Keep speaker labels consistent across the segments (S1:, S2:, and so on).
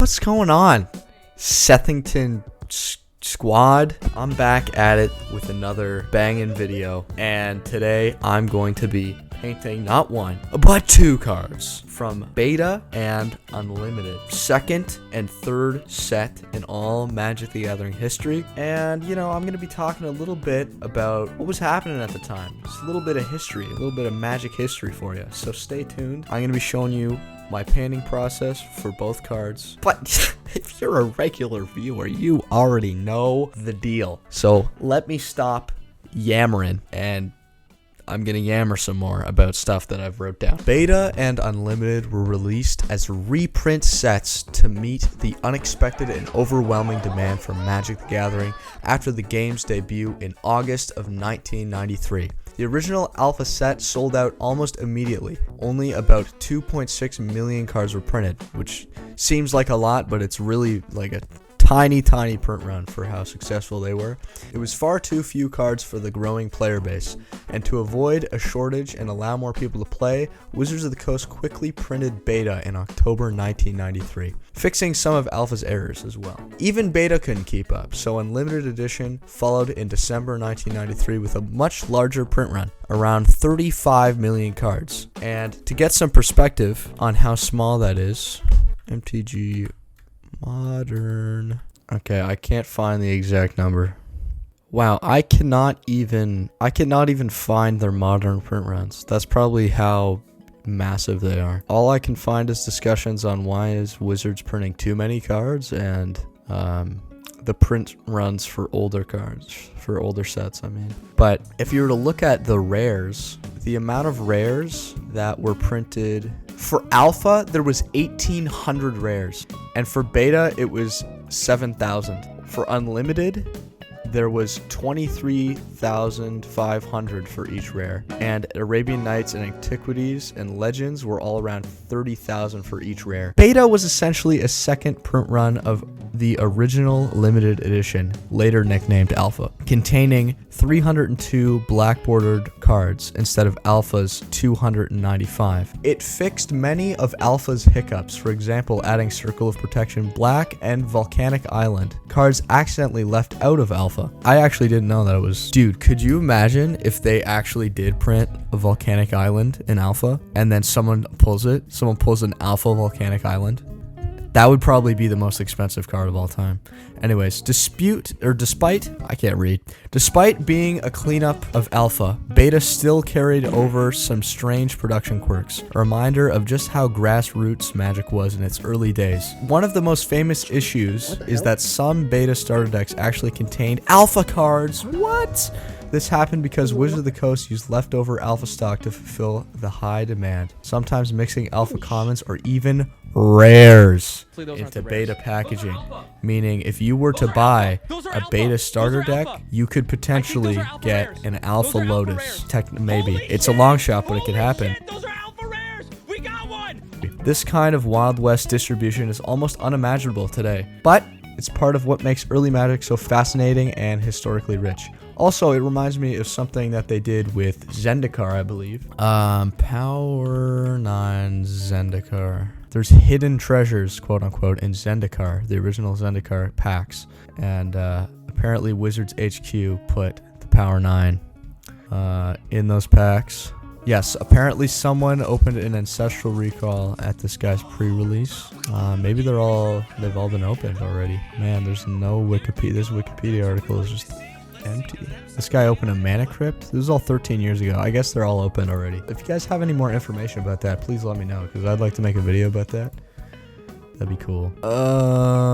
S1: What's going on, Sethington Squad? I'm back at it with another banging video, and today I'm going to be painting not one, but two cards from Beta and Unlimited. Second and third set in all Magic the Gathering history. And, you know, I'm going to be talking a little bit about what was happening at the time. Just a little bit of history, a little bit of Magic history for you. So stay tuned. I'm going to be showing you my painting process for both cards. But if you're a regular viewer, you already know the deal. So let me stop yammering, and I'm gonna yammer some more about stuff that I've wrote down. Beta and Unlimited were released as reprint sets to meet the unexpected and overwhelming demand for Magic the Gathering after the game's debut in August of 1993. The original alpha set sold out almost immediately. Only about 2.6 million cards were printed, which seems like a lot, but it's really like a tiny print run for how successful they were. It was far too few cards for the growing player base, and to avoid a shortage and allow more people to play, Wizards of the Coast quickly printed Beta in October 1993, fixing some of Alpha's errors as well. Even Beta couldn't keep up, so Unlimited Edition followed in December 1993 with a much larger print run, around 35 million cards. And to get some perspective on how small that is, MTG Modern. Okay, I can't find the exact number. Wow, I cannot even find their modern print runs. That's probably how massive they are. All I can find is discussions on why is Wizards printing too many cards, and the print runs for older cards, for older sets, I mean. But if you were to look at the rares, the amount of rares that were printed for Alpha, there was 1,800 rares, and for Beta, it was 7,000. For Unlimited, there was 23,500 for each rare, and Arabian Nights and Antiquities and Legends were all around 30,000 for each rare. Beta was essentially a second print run of the original limited edition, later nicknamed Alpha, containing 302 black bordered cards instead of Alpha's 295. It fixed many of Alpha's hiccups, for example adding Circle of Protection Black and Volcanic Island, cards accidentally left out of Alpha. I actually didn't know that it was... Dude, could you imagine if they actually did print a Volcanic Island in Alpha, and then someone pulls an Alpha Volcanic Island? That would probably be the most expensive card of all time. Anyways, despite being a cleanup of Alpha, Beta still carried over some strange production quirks, a reminder of just how grassroots Magic was in its early days. One of the most famous issues is that some Beta starter decks actually contained Alpha cards. What? This happened because Wizards of the Coast used leftover Alpha stock to fulfill the high demand, sometimes mixing Alpha commons or even rares into Beta packaging, meaning if you were to buy a Beta starter deck, you could potentially get an Alpha Lotus. Maybe. It's a long shot, but it could happen. This kind of Wild West distribution is almost unimaginable today, but it's part of what makes early Magic so fascinating and historically rich. Also, it reminds me of something that they did with Zendikar, I believe. Power 9 Zendikar. There's hidden treasures, quote unquote, in Zendikar, the original Zendikar packs. And apparently Wizards HQ put the Power 9 in those packs. Yes, apparently someone opened an Ancestral Recall at this guy's pre-release. Maybe they've all been opened already. Man, there's no Wikipedia. This Wikipedia article is just empty. This guy opened a Mana Crypt. This was all 13 years ago. I guess they're all open already. If you guys have any more information about that, please let me know, because I'd like to make a video about that. That'd be cool.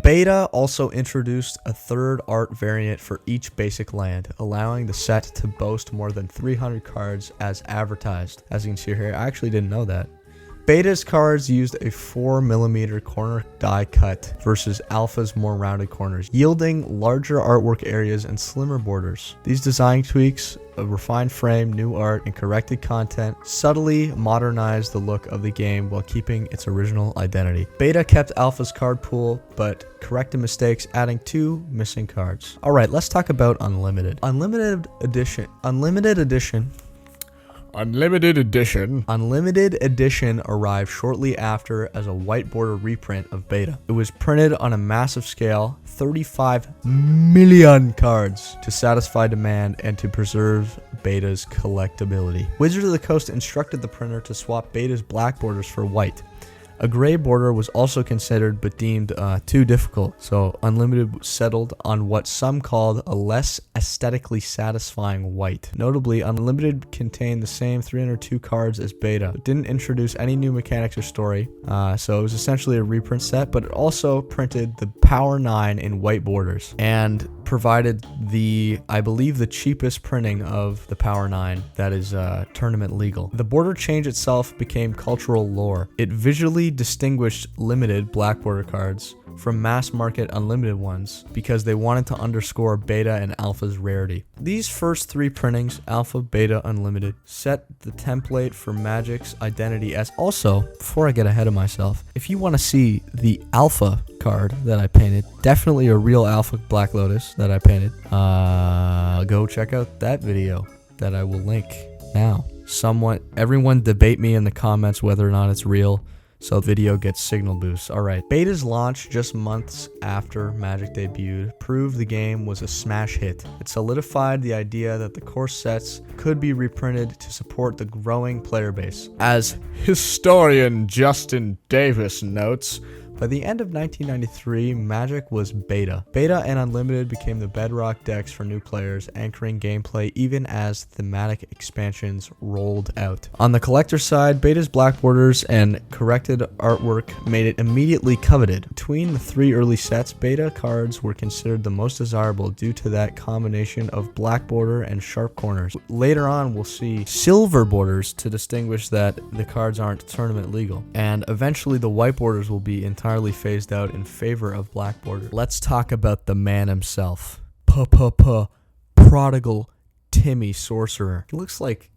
S1: Beta also introduced a third art variant for each basic land, allowing the set to boast more than 300 cards as advertised. As you can see here, I actually didn't know that. Beta's cards used a 4mm corner die cut versus Alpha's more rounded corners, yielding larger artwork areas and slimmer borders. These design tweaks, a refined frame, new art, and corrected content subtly modernized the look of the game while keeping its original identity. Beta kept Alpha's card pool, but corrected mistakes, adding 2 missing cards. Alright, let's talk about Unlimited. Unlimited Edition
S2: Unlimited Edition.
S1: Unlimited Edition arrived shortly after as a white border reprint of Beta. It was printed on a massive scale, 35 million cards, to satisfy demand and to preserve Beta's collectability. Wizards of the Coast instructed the printer to swap Beta's black borders for white. A gray border was also considered but deemed too difficult, so Unlimited settled on what some called a less aesthetically satisfying white. Notably, Unlimited contained the same 302 cards as Beta, but didn't introduce any new mechanics or story, so it was essentially a reprint set, but it also printed the Power 9 in white borders, and provided I believe the cheapest printing of the Power 9 that is tournament legal. The border change itself became cultural lore. It visually distinguished limited black border cards from mass market unlimited ones because they wanted to underscore Beta and Alpha's rarity. These first three printings, Alpha, Beta, Unlimited, set the template for Magic's identity as also, before I get ahead of myself, if you want to see the Alpha card that I painted, definitely a real Alpha Black Lotus that I painted, go check out that video that I will link now. Everyone debate me in the comments whether or not it's real, so the video gets signal boosts. Alright, Beta's launch just months after Magic debuted proved the game was a smash hit. It solidified the idea that the core sets could be reprinted to support the growing player base. As historian Justin Davis notes, by the end of 1993, Magic was Beta. Beta and Unlimited became the bedrock decks for new players, anchoring gameplay even as thematic expansions rolled out. On the collector side, Beta's black borders and corrected artwork made it immediately coveted. Between the three early sets, Beta cards were considered the most desirable due to that combination of black border and sharp corners. Later on, we'll see silver borders to distinguish that the cards aren't tournament legal. And eventually, the white borders will be entirely phased out in favor of black border. Let's talk about the man himself. Prodigal Timmy Sorcerer. He looks like,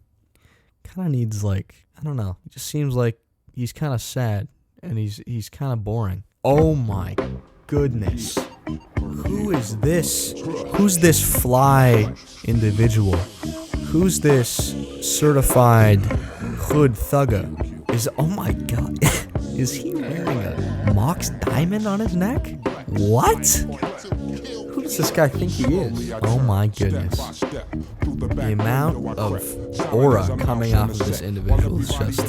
S1: kind of needs like, I don't know. It just seems like he's kind of sad and he's kind of boring. Oh my goodness. Who is this? Who's this fly individual? Who's this certified hood thugger? Oh my god. Is he wearing a Mox diamond on his neck? What? Who does this guy think he is? Oh my goodness. The amount of aura coming off of this individual is just...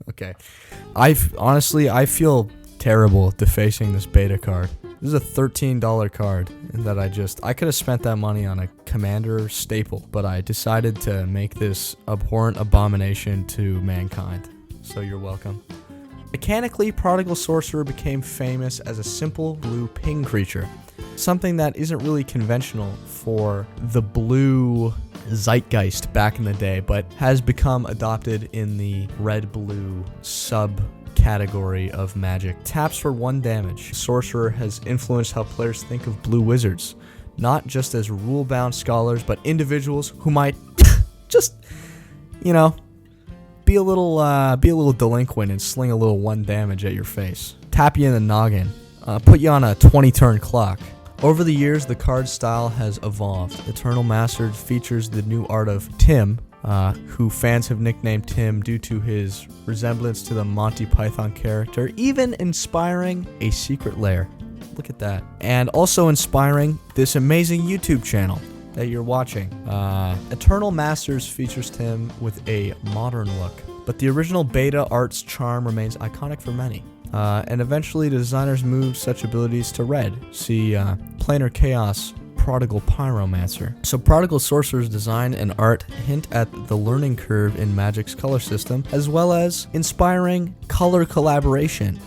S1: Okay. I feel terrible defacing this Beta card. This is a $13 card that I could have spent that money on a Commander staple, but I decided to make this abhorrent abomination to mankind. So you're welcome. Mechanically, Prodigal Sorcerer became famous as a simple blue ping creature, something that isn't really conventional for the blue zeitgeist back in the day, but has become adopted in the red-blue subcategory of Magic. Taps for 1 damage. Sorcerer has influenced how players think of blue wizards, not just as rule-bound scholars, but individuals who might just, be a little delinquent and sling a little 1 damage at your face. Tap you in the noggin. Put you on a 20-turn clock. Over the years, the card style has evolved. Eternal Masters features the new art of Tim, who fans have nicknamed Tim due to his resemblance to the Monty Python character, even inspiring a secret lair. Look at that. And also inspiring this amazing YouTube channel that you're watching. Eternal Masters features Tim with a modern look, but the original Beta art's charm remains iconic for many. And eventually the designers moved such abilities to red. See Planar Chaos Prodigal Pyromancer. So Prodigal Sorcerer's design and art hint at the learning curve in Magic's color system, as well as inspiring color collaboration.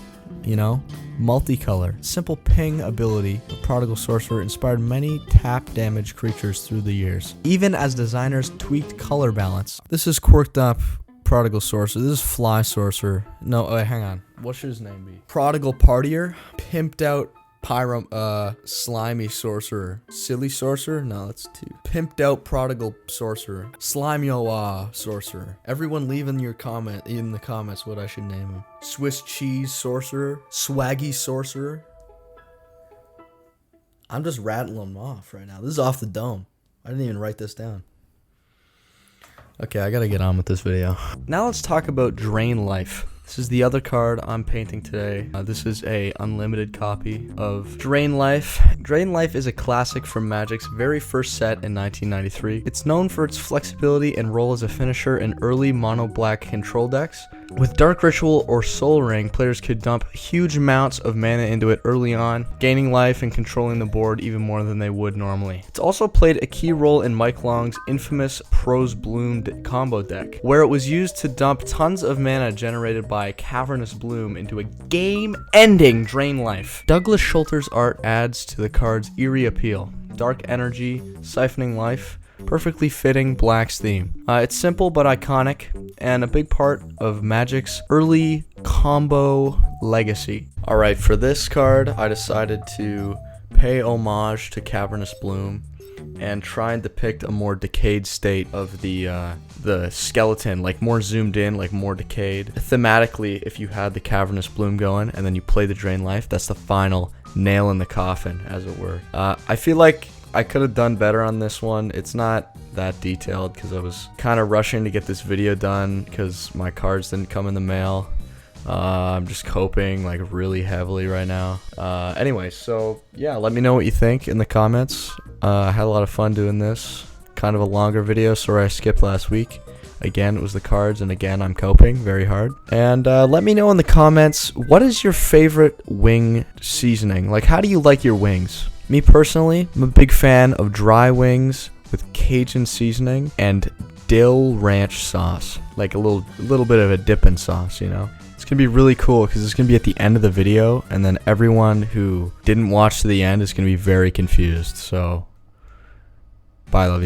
S1: Multicolor. Simple ping ability of Prodigal Sorcerer inspired many tap damage creatures through the years, even as designers tweaked color balance. This is quirked up Prodigal Sorcerer. This is Fly Sorcerer. No, hang on. What should his name be? Prodigal Partier. Pimped out Slimy Sorcerer. Silly Sorcerer? No, that's 2. Pimped out Prodigal Sorcerer. Slime-yo Sorcerer. Everyone leave in the comments what I should name him. Swiss Cheese Sorcerer. Swaggy Sorcerer. I'm just rattling them off right now. This is off the dome. I didn't even write this down. Okay, I gotta get on with this video. Now let's talk about Drain Life. This is the other card I'm painting today. This is a unlimited copy of Drain Life. Drain Life is a classic from Magic's very first set in 1993. It's known for its flexibility and role as a finisher in early mono-black control decks. With Dark Ritual or Soul Ring, players could dump huge amounts of mana into it early on, gaining life and controlling the board even more than they would normally. It's also played a key role in Mike Long's infamous Prose Bloom combo deck, where it was used to dump tons of mana generated by Cavernous Bloom into a game-ending Drain Life. Douglas Schulter's art adds to the card's eerie appeal. Dark energy, siphoning life, perfectly fitting Black's theme. It's simple but iconic, and a big part of Magic's early combo legacy. Alright, for this card, I decided to pay homage to Cavernous Bloom and try and depict a more decayed state of the skeleton, like more zoomed in, like more decayed. Thematically, if you had the Cavernous Bloom going and then you play the Drain Life, that's the final nail in the coffin, as it were. I feel like I could have done better on this one. It's not that detailed because I was kind of rushing to get this video done because my cards didn't come in the mail. I'm just coping like really heavily right now. Anyway, so yeah, let me know what you think in the comments. I had a lot of fun doing this. Kind of a longer video, sorry I skipped last week. Again, it was the cards, and again, I'm coping very hard. And let me know in the comments, what is your favorite wing seasoning? Like, how do you like your wings? Me personally, I'm a big fan of dry wings with Cajun seasoning and dill ranch sauce. Like a little bit of a dipping sauce, you know? It's gonna be really cool because it's gonna be at the end of the video, and then everyone who didn't watch to the end is gonna be very confused. So, bye, love you.